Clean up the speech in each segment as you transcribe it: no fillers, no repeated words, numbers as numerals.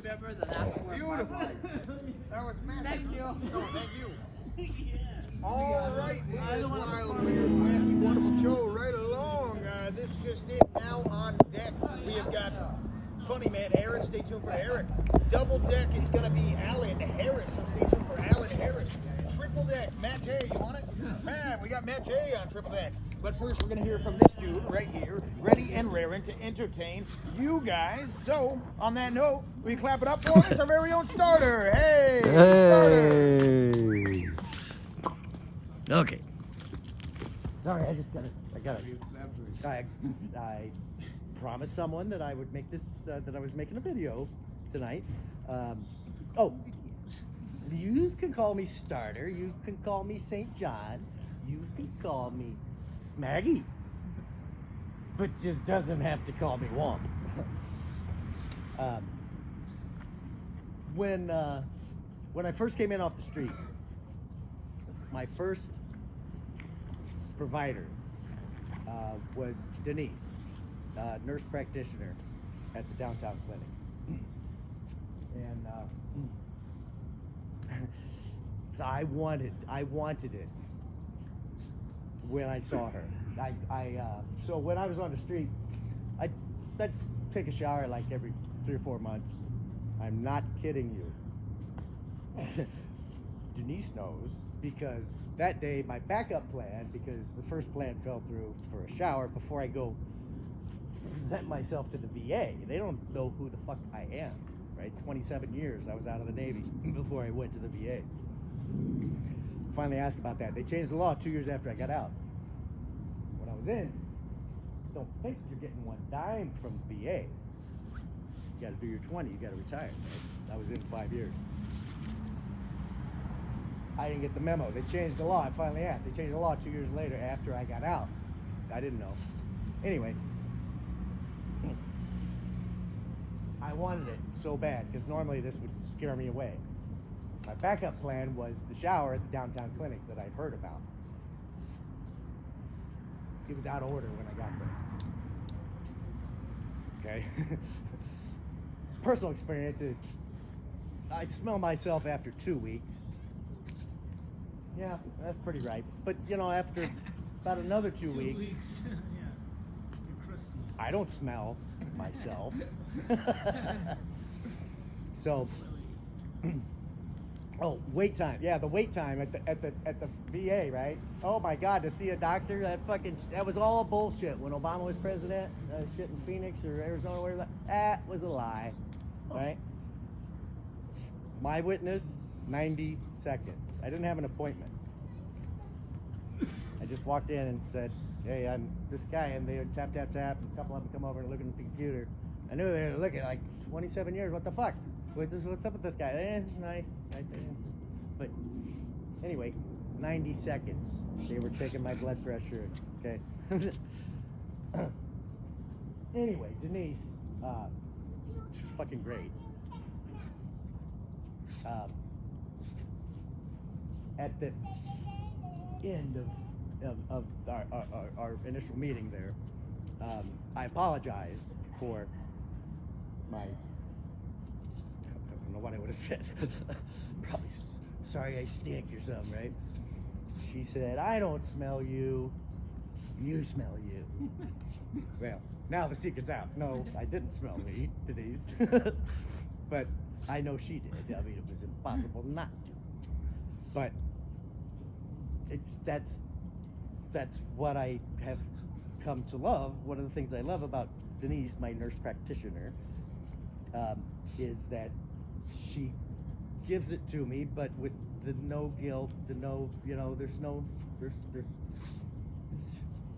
was beautiful. That was massive. Thank you. No, thank you. All right, this wild, weird, wacky, wonderful show right along. This just in, now on deck. We have got Funny Man Eric. Stay tuned for Eric. Double deck, it's going to be Alan Harris. So stay tuned for Alan Harris. Triple deck, Matt J. You want it? Fab, we got Matt J on triple deck. But first, we're going to hear from this dude right here, ready and raring to entertain you guys. So, on that note, we clap it up for him. It's our very own starter. Hey! Hey! Okay. Sorry, I promised someone that I would make this, that I was making a video tonight. Oh, you can call me Starter, you can call me St. John, you can call me Maggie, but just doesn't have to call me Womp. When I first came in off the street, my first provider was Denise, nurse practitioner at the downtown clinic. And I wanted it when I saw her. So when I was on the street, I'd take a shower like every 3 or 4 months. I'm not kidding you. Denise knows, because that day my backup plan, because the first plan fell through for a shower before I go present myself to the VA. They don't know who the fuck I am, right? 27 years I was out of the Navy before I went to the VA. Finally asked about that. They changed the law 2 years after I got out. When I was in, don't think you're getting one dime from the VA. You gotta do your 20, you gotta retire, right? I was in 5 years. I didn't get the memo. They changed the law. I finally asked. They changed the law 2 years later after I got out. I didn't know. Anyway, I wanted it so bad because normally this would scare me away. My backup plan was the shower at the downtown clinic that I'd heard about. It was out of order when I got there. Okay? Personal experience is I smell myself after 2 weeks. Yeah, that's pretty right. But you know, after about another 2 weeks, Yeah. You're crusty. I don't smell myself. So, oh, wait time. Yeah, the wait time at the VA, right? Oh my God, to see a doctor, that was all bullshit. When Obama was president, shit in Phoenix or Arizona, whatever, that was a lie, right? My witness, 90 seconds. I didn't have an appointment. I just walked in and said, hey, I'm this guy, and they would tap, tap, tap, and a couple of them come over and look at the computer. I knew they were looking like 27 years, what the fuck? What's up with this guy? Nice, right there. But anyway, 90 seconds. They were taking my blood pressure, okay? Anyway, Denise, she's fucking great. At the end of our initial meeting there, I apologized for my, I don't know what I would have said. Probably, sorry I stink or something, right? She said, I don't smell you, you smell you. Well, now the secret's out. No, I didn't smell me, Denise. But I know she did. I mean, it was impossible not to. But that's what I have come to love. One of the things I love about Denise, my nurse practitioner, is that she gives it to me, but with the no guilt, the no, there's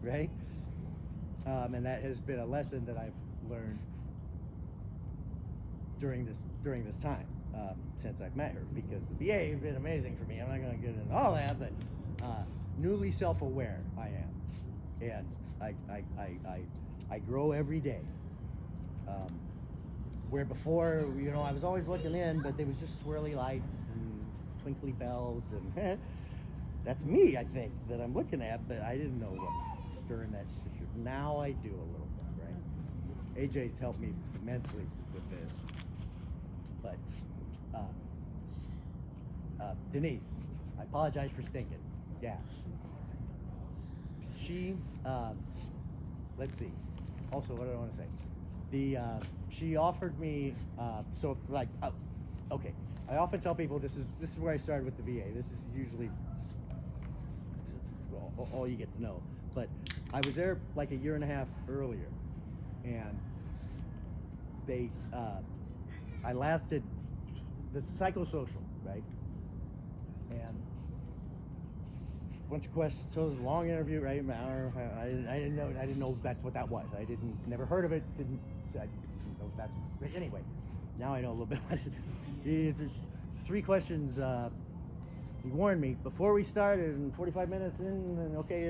right? And that has been a lesson that I've learned during this time, since I've met her, because the VA has been amazing for me. I'm not going to get into all that, but newly self-aware I am, and I grow every day. Where before, I was always looking in, but there was just swirly lights and twinkly bells, and that's me, I think, that I'm looking at, but I didn't know what stirring that shit. Now I do a little bit, right? AJ's helped me immensely with this. Denise, I apologize for stinking. Yeah. She, let's see. Also, what do I want to say? She offered me, okay. I often tell people this is where I started with the VA. This is usually all you get to know. But I was there like a year and a half earlier, and I lasted the psychosocial, right? And a bunch of questions. So it was a long interview, right? An hour. I didn't know that's what that was. Never heard of it. I didn't know if that's. But anyway, now I know a little bit. There's 3 questions. He warned me before we started, and 45 minutes in, and okay,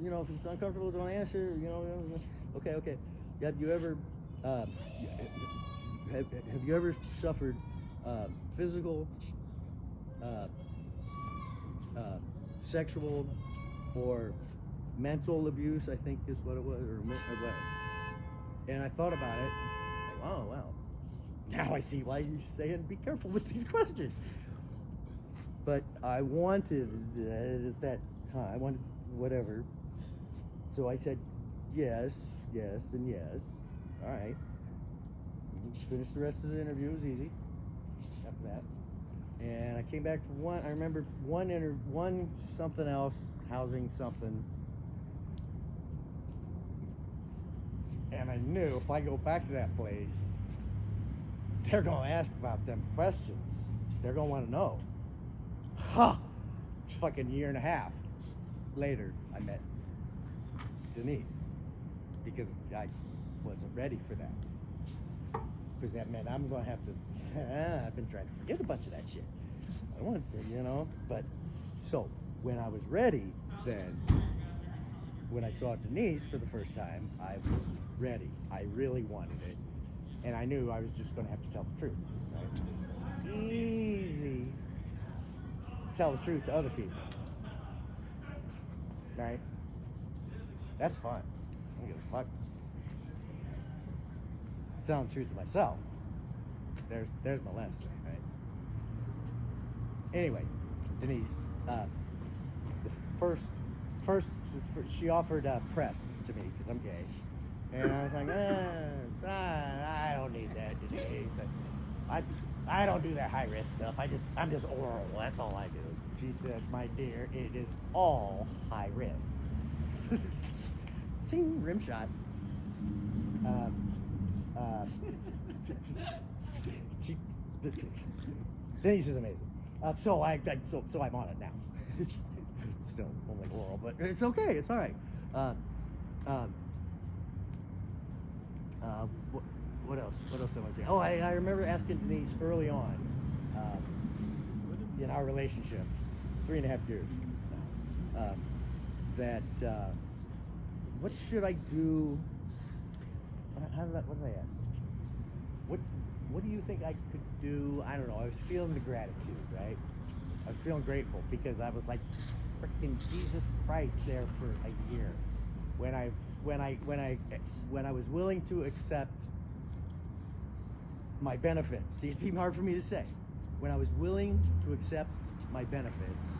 you know, if it's uncomfortable, don't answer. You know, okay. Have you ever suffered physical, sexual, or mental abuse? I think is what it was, or what. And I thought about it. Like, oh wow. Now I see why you're saying be careful with these questions. But I wanted, at that time, I wanted whatever. So I said yes, and yes. All right. Finished the rest of the interview. It was easy after that. And I came back to I remember one something else, housing something. And I knew if I go back to that place, they're going to ask about them questions. They're going to want to know. Fucking year and a half later, I met Denise because I wasn't ready for that. Because that meant I'm going to have to, I've been trying to forget a bunch of that shit. I want to, you know, but so when I was ready, then when I saw Denise for the first time, I was ready. I really wanted it. And I knew I was just going to have to tell the truth, right? It's easy to tell the truth to other people, right? That's fun. I don't give a fuck. Telling the truth to myself. There's my lesson, right? Anyway, Denise, the first she offered prep to me because I'm gay. And I was like, I don't need that, Denise. I don't do that high risk stuff. I'm just oral. That's all I do. She says, my dear, it is all high risk. Sing rim shot. Denise is amazing. So I'm on it now. It's still only oral, but it's okay. It's all right. What else? What else do I want to say? Oh, I remember asking Denise early on in our relationship, 3.5 years, that what should I do? What did I ask? What do you think I could do? I don't know. I was feeling the gratitude, right? I was feeling grateful because I was like, freaking Jesus Christ, there for a year. When I was willing to accept my benefits. See, it seemed hard for me to say. When I was willing to accept my benefits,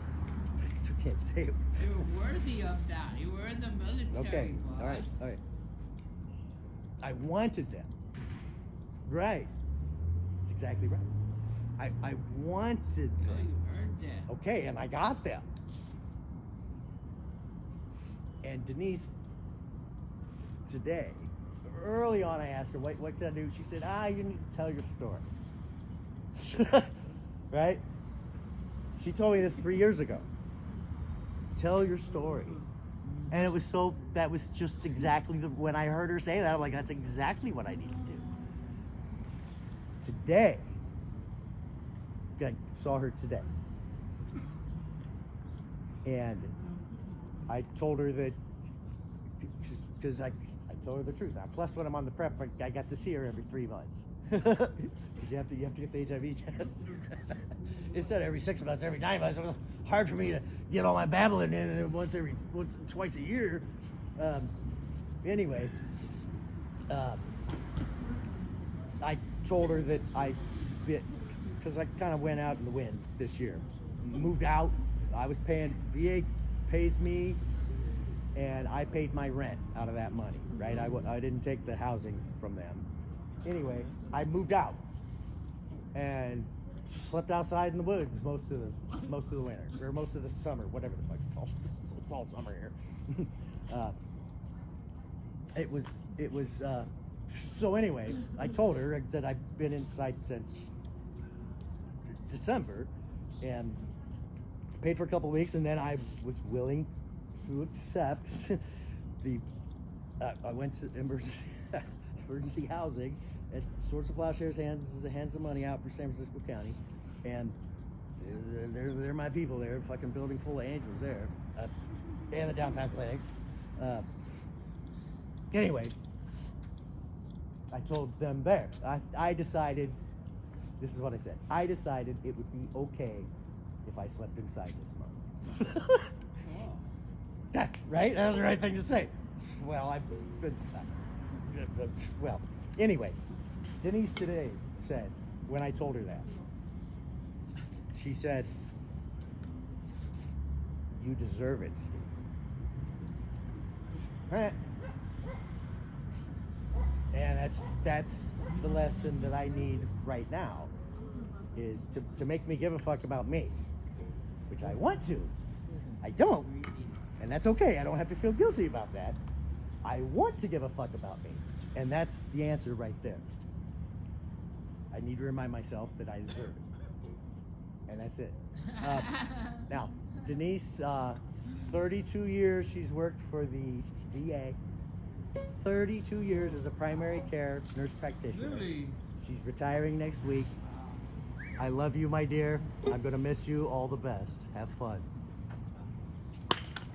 I still can't say it. You were worthy of that. You were in the military. Okay, boy. all right. I wanted them. Right. That's exactly right. I wanted Yeah, them. you earned it. Okay, and I got them. And Denise, today, early on, I asked her, what can I do? She said, you need to tell your story. Right? She told me this 3 years ago. Tell your story. And that was just exactly when I heard her say that, I'm like, that's exactly what I need to do. Today, I saw her today. And I told her that, because I told her the truth. Now, plus, when I'm on the prep, I got to see her every 3 months. you have to get the HIV test. Instead of every 6 months, every 9 months. It was hard for me to get all my babbling in twice a year. Anyway, I told her that because I kind of went out in the wind this year. moved out. I was paying, VA pays me, and I paid my rent out of that money, right? I didn't take the housing from them. Anyway, I moved out and slept outside in the woods most of the winter, or most of the summer, whatever the fuck it's all. It's all summer here. It was. So anyway, I told her that I've been inside since December, and paid for a couple weeks, and then I was willing to accept the. I went to emergency housing at Swords of Plowshares hands the money out for San Francisco County, and they're my people. They're a fucking building full of angels there, and the downtown clinic. Anyway, I told them there. I decided. This is what I said. I decided it would be okay if I slept inside this month. Right? That was the right thing to say. Well, well, anyway, Denise today said, when I told her that, she said, "You deserve it, Steve." Right? And that's the lesson that I need right now, is to make me give a fuck about me, which I want to. I don't, and that's okay. I don't have to feel guilty about that. I want to give a fuck about me, and that's the answer right there. I need to remind myself that I deserve it, and that's it. Now, Denise, 32 years she's worked for the VA. 32 years as a primary care nurse practitioner. Really? She's retiring next week. I love you, my dear. I'm gonna miss you. All the best. Have fun.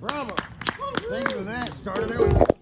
Bravo. Thank you for that. Started there with